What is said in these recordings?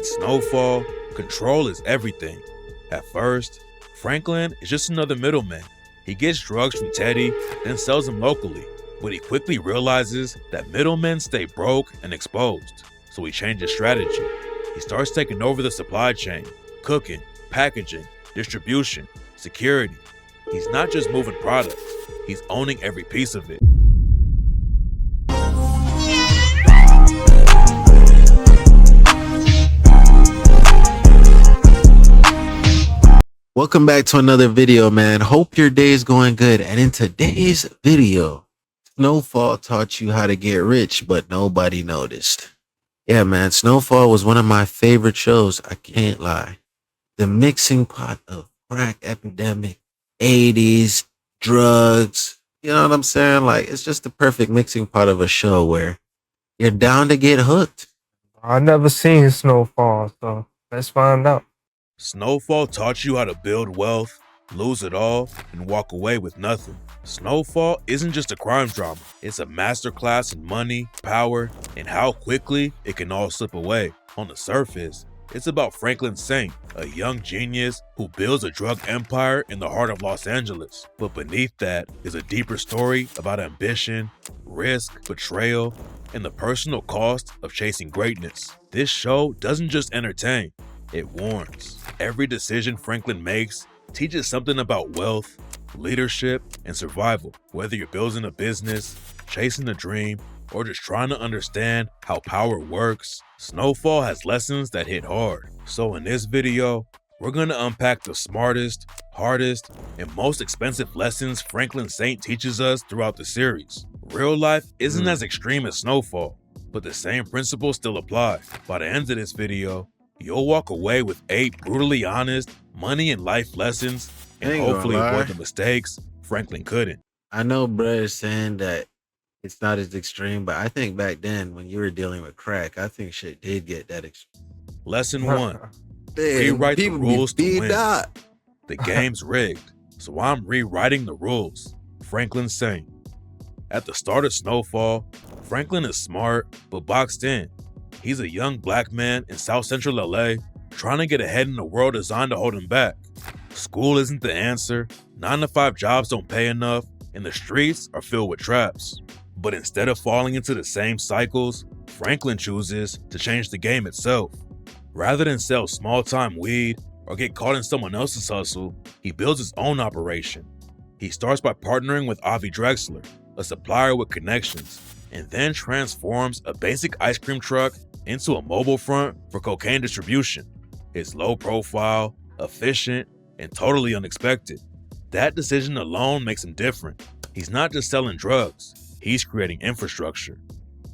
In Snowfall, control is everything. At first, Franklin is just another middleman. He gets drugs from Teddy, then sells them locally. But he quickly realizes that middlemen stay broke and exposed. So he changes strategy. He starts taking over the supply chain, cooking, packaging, distribution, security. He's not just moving products, he's owning every piece of it. Welcome back to another video, man. Hope your day is going good. And in today's video, Snowfall taught you how to get rich, but nobody noticed. Yeah, man, Snowfall was one of my favorite shows. I can't lie. The mixing pot of crack epidemic, 80s, drugs. You know what I'm saying? Like, it's just the perfect mixing pot of a show where you're down to get hooked. I never seen Snowfall, so let's find out. Snowfall taught you how to build wealth, lose it all, and walk away with nothing. Snowfall isn't just a crime drama, it's a masterclass in money, power, and how quickly it can all slip away. On the surface, it's about Franklin Saint, a young genius who builds a drug empire in the heart of Los Angeles. But beneath that is a deeper story about ambition, risk, betrayal, and the personal cost of chasing greatness. This show doesn't just entertain, it warns. Every decision Franklin makes teaches something about wealth, leadership, and survival. Whether you're building a business, chasing a dream, or just trying to understand how power works, Snowfall has lessons that hit hard. So in this video, we're gonna unpack the smartest, hardest, and most expensive lessons Franklin Saint teaches us throughout the series. Real life isn't as extreme as Snowfall, but the same principles still apply. By the end of this video, you'll walk away with 8 brutally honest money and life lessons and hopefully avoid the mistakes Franklin couldn't. I know bruh is saying that it's not as extreme, but I think back then when you were dealing with crack, I think shit did get that extreme. Lesson 1. Rewrite the rules to win. The game's rigged, so I'm rewriting the rules. Franklin Saint. At the start of Snowfall, Franklin is smart but boxed in. He's a young black man in South Central LA trying to get ahead in a world designed to hold him back. School isn't the answer, 9-to-5 jobs don't pay enough, and the streets are filled with traps. But instead of falling into the same cycles, Franklin chooses to change the game itself. Rather than sell small-time weed or get caught in someone else's hustle, he builds his own operation. He starts by partnering with Avi Drexler, a supplier with connections, and then transforms a basic ice cream truck into a mobile front for cocaine distribution. It's low profile, efficient, and totally unexpected. That decision alone makes him different. He's not just selling drugs, he's creating infrastructure.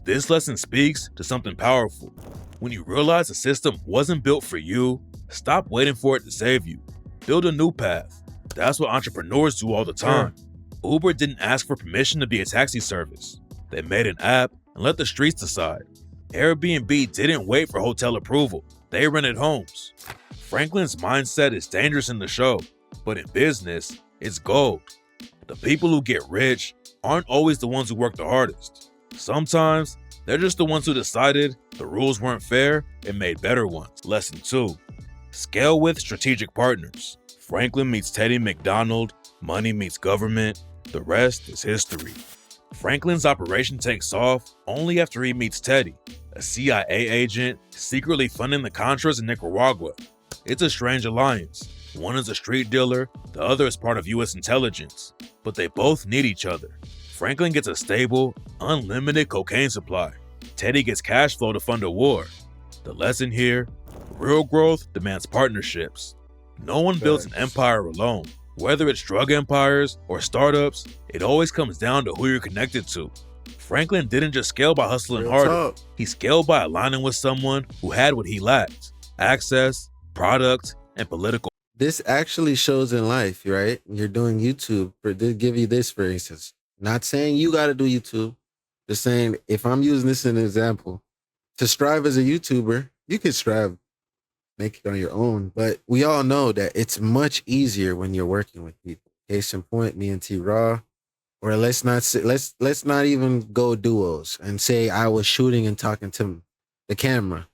This lesson speaks to something powerful. When you realize the system wasn't built for you, stop waiting for it to save you. Build a new path. That's what entrepreneurs do all the time. Uber didn't ask for permission to be a taxi service. They made an app and let the streets decide. Airbnb didn't wait for hotel approval. They rented homes. Franklin's mindset is dangerous in the show, but in business, it's gold. The people who get rich aren't always the ones who work the hardest. Sometimes, they're just the ones who decided the rules weren't fair and made better ones. Lesson 2. Scale with strategic partners. Franklin meets Teddy McDonald, money meets government, the rest is history. Franklin's operation takes off only after he meets Teddy, a CIA agent secretly funding the Contras in Nicaragua. It's a strange alliance. One is a street dealer, the other is part of US intelligence, but they both need each other. Franklin gets a stable, unlimited cocaine supply. Teddy gets cash flow to fund a war. The lesson here, real growth demands partnerships. No one builds an empire alone. Whether it's drug empires or startups, it always comes down to who you're connected to. Franklin didn't just scale by hustling harder. He scaled by aligning with someone who had what he lacked: access, product, and political. This actually shows in life, right? You're doing YouTube. They give you this, for instance. Not saying you got to do YouTube. Just saying, if I'm using this as an example, to strive as a YouTuber, you can strive, make it on your own. But we all know that it's much easier when you're working with people. Case in point, me and TRaw. Or let's not even go duos and say I was shooting and talking to the camera.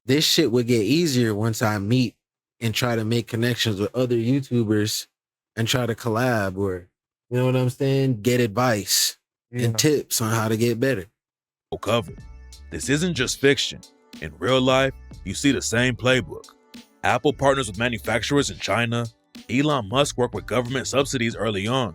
this shit would get easier once I meet and try to make connections with other YouTubers and try to collab or, you know what I'm saying? Get advice and tips on how to get better. Covered. This isn't just fiction. In real life, you see the same playbook. Apple partners with manufacturers in China. Elon Musk worked with government subsidies early on.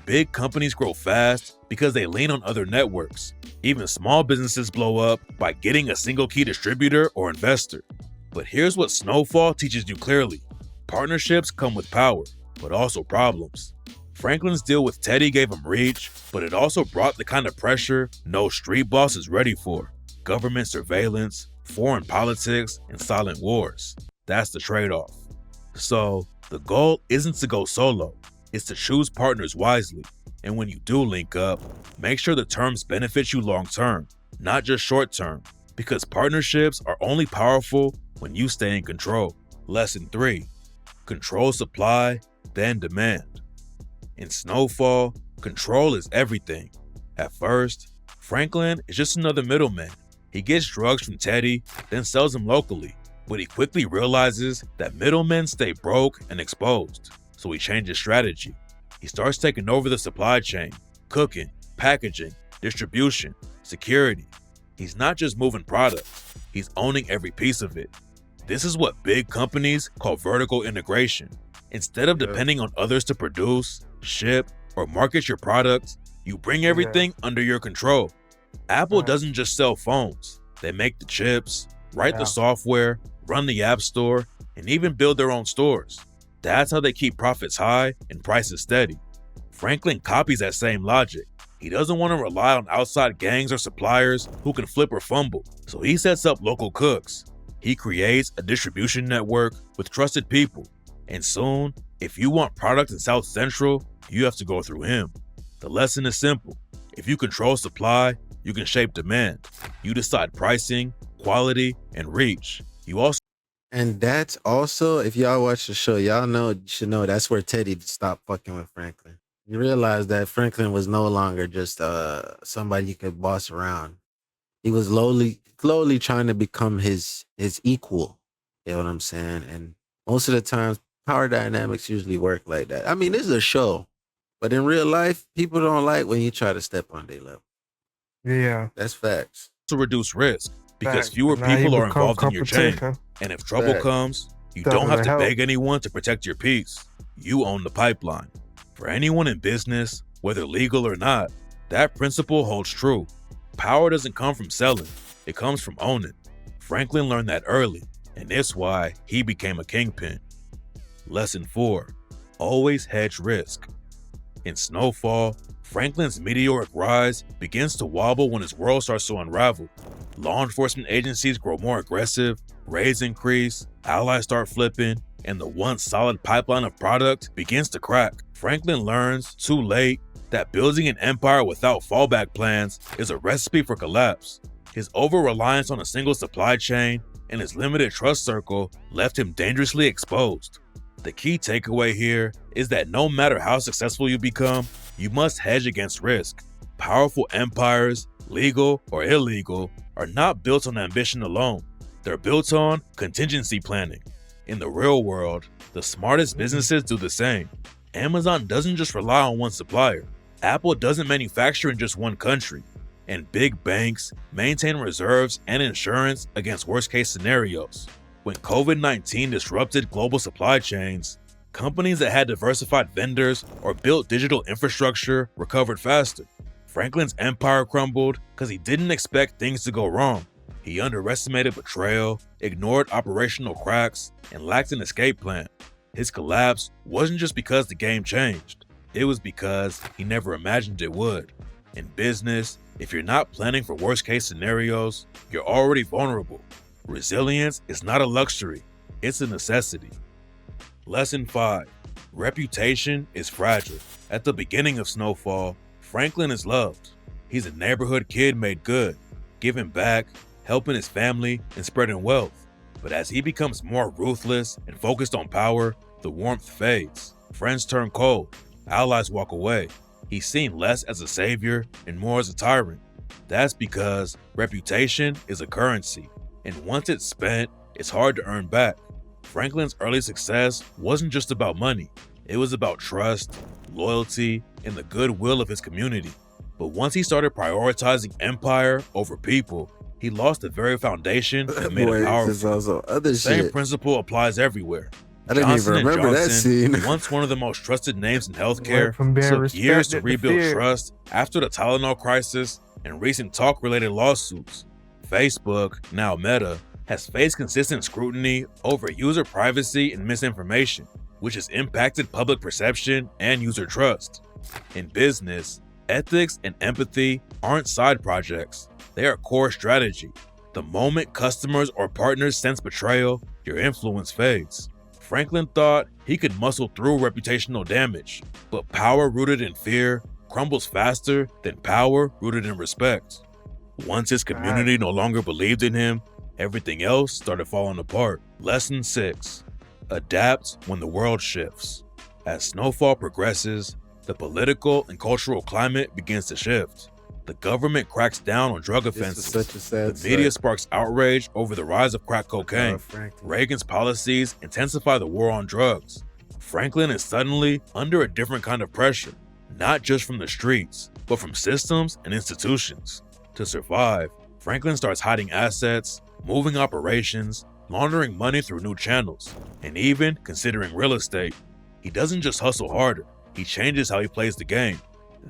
Big companies grow fast because they lean on other networks. Even small businesses blow up by getting a single key distributor or investor. But here's what Snowfall teaches you clearly. Partnerships come with power, but also problems. Franklin's deal with Teddy gave him reach, but it also brought the kind of pressure no street boss is ready for. Government surveillance, foreign politics, and silent wars. That's the trade-off. So, the goal isn't to go solo, it's to choose partners wisely. And when you do link up, make sure the terms benefit you long-term, not just short-term, because partnerships are only powerful when you stay in control. Lesson 3. Control supply, then demand. In Snowfall, control is everything. At first, Franklin is just another middleman. He gets drugs from Teddy, then sells them locally. But he quickly realizes that middlemen stay broke and exposed. So he changes strategy. He starts taking over the supply chain, cooking, packaging, distribution, security. He's not just moving products, he's owning every piece of it. This is what big companies call vertical integration. Instead of depending on others to produce, ship, or market your product, you bring everything under your control. Apple doesn't just sell phones. They make the chips, write the software, run the app store, and even build their own stores. That's how they keep profits high and prices steady. Franklin copies that same logic. He doesn't want to rely on outside gangs or suppliers who can flip or fumble, so he sets up local cooks. He creates a distribution network with trusted people. And soon, if you want product in South Central, you have to go through him. The lesson is simple. If you control supply, you can shape demand. You decide pricing, quality, and reach. And that's also, if y'all watch the show, you should know that's where Teddy stopped fucking with Franklin. You realize that Franklin was no longer just somebody you could boss around. He was slowly trying to become his equal. You know what I'm saying? And most of the times, power dynamics usually work like that. I mean, this is a show, but in real life, people don't like when you try to step on their level. Yeah. That's facts. To reduce risk, because fewer people are involved in your chain. And if trouble comes, you don't have to beg anyone to protect your peace. You own the pipeline. For anyone in business, whether legal or not, that principle holds true. Power doesn't come from selling, it comes from owning. Franklin learned that early, and that's why he became a kingpin. Lesson 4. Always hedge risk. In Snowfall, Franklin's meteoric rise begins to wobble when his world starts to unravel. Law enforcement agencies grow more aggressive, raids increase, allies start flipping, and the once solid pipeline of product begins to crack. Franklin learns, too late, that building an empire without fallback plans is a recipe for collapse. His over-reliance on a single supply chain and his limited trust circle left him dangerously exposed. The key takeaway here is that no matter how successful you become, you must hedge against risk. Powerful empires, legal or illegal, are not built on ambition alone. They're built on contingency planning. In the real world, the smartest businesses do the same. Amazon doesn't just rely on one supplier. Apple doesn't manufacture in just one country. And big banks maintain reserves and insurance against worst-case scenarios. When COVID-19 disrupted global supply chains, companies that had diversified vendors or built digital infrastructure recovered faster. Franklin's empire crumbled because he didn't expect things to go wrong. He underestimated betrayal, ignored operational cracks, and lacked an escape plan. His collapse wasn't just because the game changed. It was because he never imagined it would. In business, if you're not planning for worst-case scenarios, you're already vulnerable. Resilience is not a luxury, it's a necessity. Lesson 5. Reputation is fragile. At the beginning of Snowfall, Franklin is loved. He's a neighborhood kid made good, giving back, helping his family, and spreading wealth. But as he becomes more ruthless and focused on power, the warmth fades. Friends turn cold, allies walk away. He's seen less as a savior and more as a tyrant. That's because reputation is a currency, and once it's spent, it's hard to earn back. Franklin's early success wasn't just about money. It was about trust, loyalty, and the goodwill of his community. But once he started prioritizing empire over people, he lost the very foundation that made him powerful. The same principle applies everywhere. I didn't even remember that scene. Once one of the most trusted names in healthcare, took years to rebuild trust after the Tylenol crisis and recent talk-related lawsuits. Facebook, now Meta, has faced consistent scrutiny over user privacy and misinformation, which has impacted public perception and user trust. In business, ethics and empathy aren't side projects, they are core strategy. The moment customers or partners sense betrayal, your influence fades. Franklin thought he could muscle through reputational damage, but power rooted in fear crumbles faster than power rooted in respect. Once his community no longer believed in him, everything else started falling apart. Lesson 6. Adapt when the world shifts. As Snowfall progresses, the political and cultural climate begins to shift. The government cracks down on drug offenses. The media sparks outrage over the rise of crack cocaine. Reagan's policies intensify the war on drugs. Franklin is suddenly under a different kind of pressure, not just from the streets, but from systems and institutions. To survive, Franklin starts hiding assets, moving operations, laundering money through new channels, and even considering real estate. He doesn't just hustle harder, he changes how he plays the game.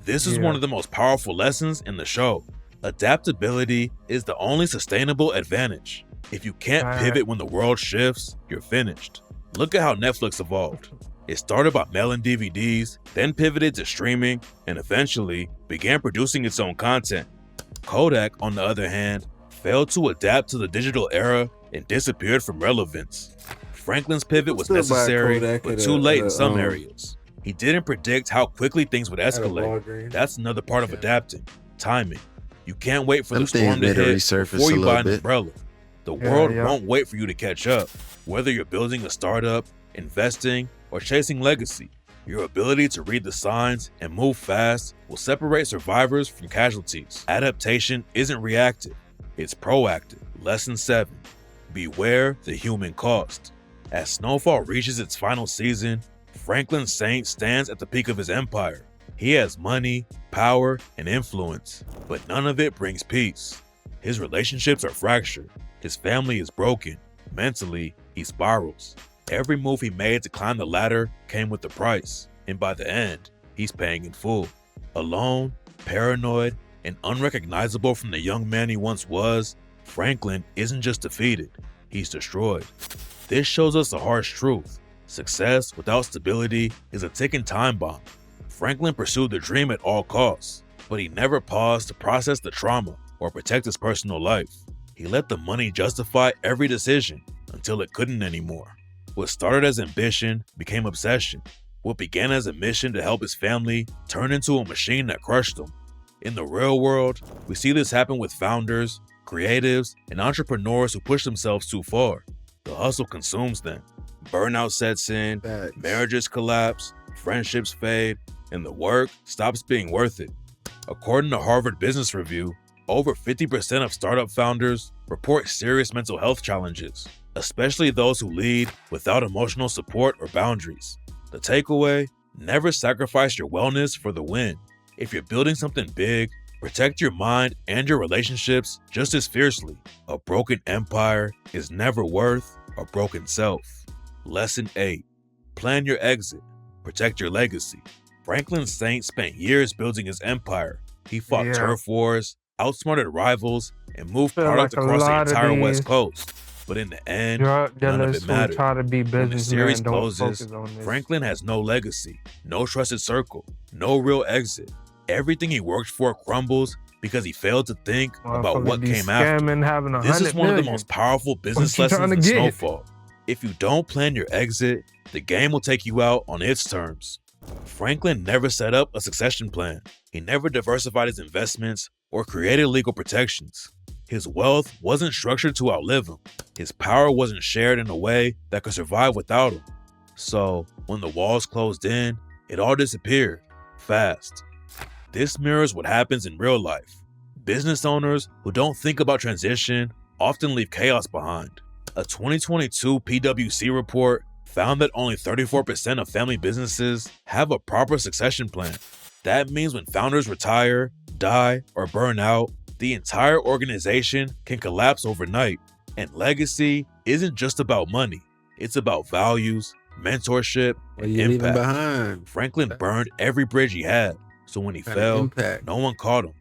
This is one of the most powerful lessons in the show. Adaptability is the only sustainable advantage. If you can't pivot when the world shifts, you're finished. Look at how Netflix evolved. It started by mailing DVDs, then pivoted to streaming, and eventually began producing its own content. Kodak, on the other hand, failed to adapt to the digital era and disappeared from relevance. Franklin's pivot was necessary, but too late in some areas. He didn't predict how quickly things would escalate. That's another part of adapting. Timing. You can't wait for the storm to hit before you buy an umbrella. The world won't wait for you to catch up. Whether you're building a startup, investing, or chasing legacy, your ability to read the signs and move fast will separate survivors from casualties. Adaptation isn't reactive, it's proactive. Lesson 7. Beware the human cost. As Snowfall reaches its final season, Franklin Saint stands at the peak of his empire. He has money, power, and influence, but none of it brings peace. His relationships are fractured. His family is broken. Mentally, he spirals. Every move he made to climb the ladder came with a price, and by the end, he's paying in full. Alone, paranoid, and unrecognizable from the young man he once was, Franklin isn't just defeated, he's destroyed. This shows us a harsh truth. Success without stability is a ticking time bomb. Franklin pursued the dream at all costs, but he never paused to process the trauma or protect his personal life. He let the money justify every decision until it couldn't anymore. What started as ambition became obsession. What began as a mission to help his family turned into a machine that crushed him. In the real world, we see this happen with founders, creatives, and entrepreneurs who push themselves too far. The hustle consumes them. Burnout sets in, marriages collapse, friendships fade, and the work stops being worth it. According to Harvard Business Review, over 50% of startup founders report serious mental health challenges, especially those who lead without emotional support or boundaries. The takeaway: never sacrifice your wellness for the win. If you're building something big, protect your mind and your relationships just as fiercely. A broken empire is never worth a broken self. Lesson 8. Plan your exit. Protect your legacy. Franklin Saint spent years building his empire. He fought turf wars, outsmarted rivals, and moved product across the entire West Coast. But in the end, none of it mattered. When the series closes, Franklin has no legacy, no trusted circle, no real exit. Everything he worked for crumbles because he failed to think about what came after. This is one of the most powerful business lessons in Snowfall. If you don't plan your exit, the game will take you out on its terms. Franklin never set up a succession plan. He never diversified his investments or created legal protections. His wealth wasn't structured to outlive him. His power wasn't shared in a way that could survive without him. So, when the walls closed in, it all disappeared, fast. This mirrors what happens in real life. Business owners who don't think about transition often leave chaos behind. A 2022 PwC report found that only 34% of family businesses have a proper succession plan. That means when founders retire, die, or burn out, the entire organization can collapse overnight. And legacy isn't just about money. It's about values, mentorship, and impact. Behind? Franklin burned every bridge he had, so when he fell, no one caught him.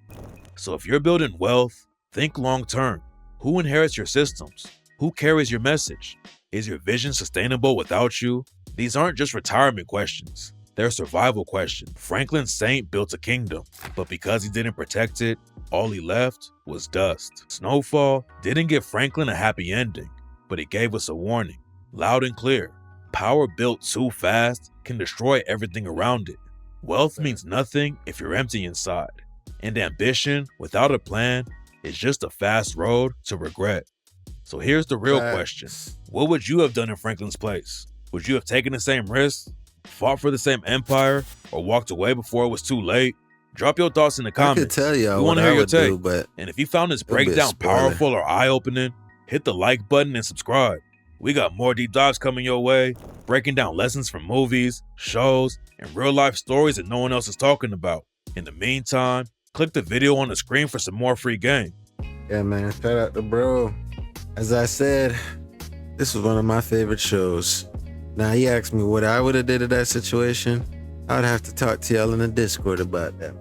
So if you're building wealth, think long term. Who inherits your systems? Who carries your message? Is your vision sustainable without you? These aren't just retirement questions. They're survival questions. Franklin Saint built a kingdom, but because he didn't protect it, all he left was dust. Snowfall didn't give Franklin a happy ending, but it gave us a warning, loud and clear. Power built too fast can destroy everything around it. Wealth means nothing if you're empty inside, and ambition without a plan is just a fast road to regret. So here's the real question. What would you have done in Franklin's place? Would you have taken the same risks, fought for the same empire, or walked away before it was too late? Drop your thoughts in the comments. I could tell y'all we want to what hear I your would take. do, but and if you found this breakdown powerful or eye-opening, hit the like button and subscribe. We got more deep dives coming your way, breaking down lessons from movies, shows, and real-life stories that no one else is talking about. In the meantime, click the video on the screen for some more free game. Yeah, man. Shout out to bro. As I said, this was one of my favorite shows. Now, he asked me what I would have did in that situation. I'd have to talk to y'all in the Discord about that.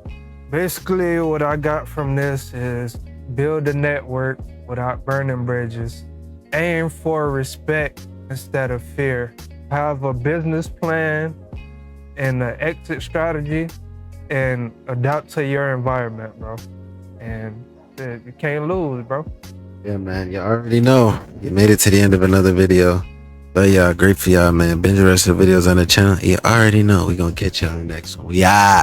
Basically, what I got from this is build a network without burning bridges. Aim for respect instead of fear. Have a business plan and an exit strategy and adapt to your environment, bro. And you can't lose, bro. Yeah, man. You already know. You made it to the end of another video. But y'all, great for y'all, man. Binge the rest of the videos on the channel. You already know. We're going to catch y'all on the next one. Yeah.